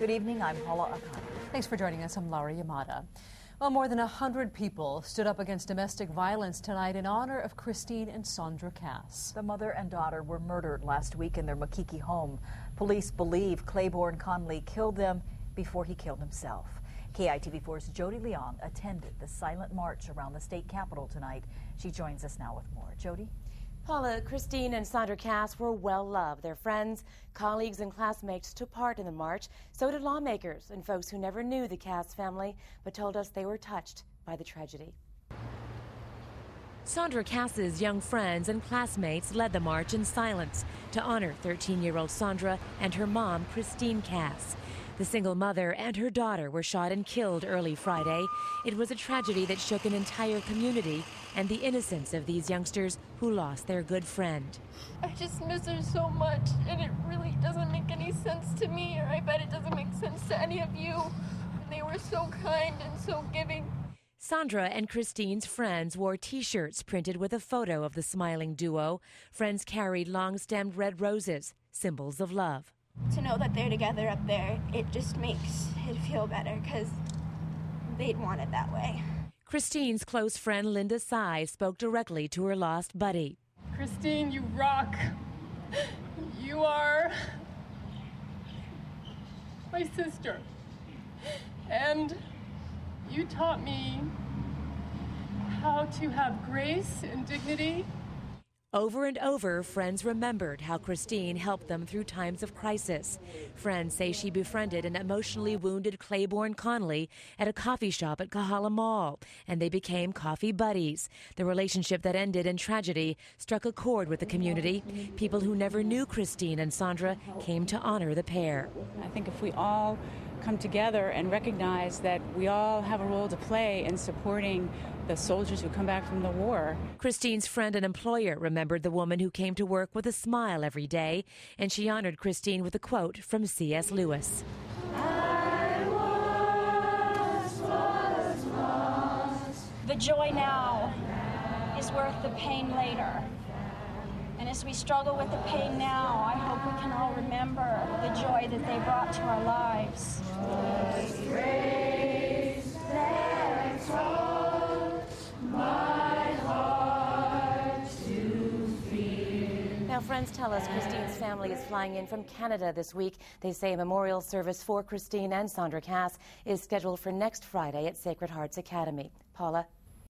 Good evening, I'm Paula Akani. Thanks for joining us. I'm Laura Yamada. Well, more than 100 people stood up against domestic violence tonight in honor of Christine and Sandra Cass. The mother and daughter were murdered last week in their Makiki home. Police believe Claiborne Conley killed them before he killed himself. KITV4's Jody Leong attended the silent march around the state capitol tonight. She joins us now with more. Jody? Paula, Christine and Sandra Cass were well loved. Their friends, colleagues, and classmates took part in the march. So did lawmakers and folks who never knew the Cass family but told us they were touched by the tragedy. Sandra Cass's young friends and classmates led the march in silence to honor 13-year-old Sandra and her mom, Christine Cass. The single mother and her daughter were shot and killed early Friday. It was a tragedy that shook an entire community and the innocence of these youngsters who lost their good friend. I just miss her so much, and it really doesn't make any sense to me, or I bet it doesn't make sense to any of you. They were so kind and so giving. Sandra and Christine's friends wore T-shirts printed with a photo of the smiling duo. Friends carried long-stemmed red roses, symbols of love. To know that they're together up there, it just makes it feel better because they'd want it that way. Christine's close friend Linda Sy spoke directly to her lost buddy. Christine, you rock. You are my sister. And you taught me how to have grace and dignity. Over and over, friends remembered how Christine helped them through times of crisis. Friends say she befriended an emotionally wounded Claiborne Conley at a coffee shop at Kahala Mall, and they became coffee buddies. The relationship that ended in tragedy struck a chord with the community. People who never knew Christine and Sandra came to honor the pair. I think if we all come together and recognize that we all have a role to play in supporting the soldiers who come back from the war. Christine's friend and employer remembered the woman who came to work with a smile every day, and she honored Christine with a quote from C.S. Lewis. I was lost. The joy now is worth the pain later. And as we struggle with the pain now, I hope we can all remember the joy that they brought to our lives. Now, friends tell us Christine's family is flying in from Canada this week. They say a memorial service for Christine and Sandra Cass is scheduled for next Friday at Sacred Hearts Academy. Paula?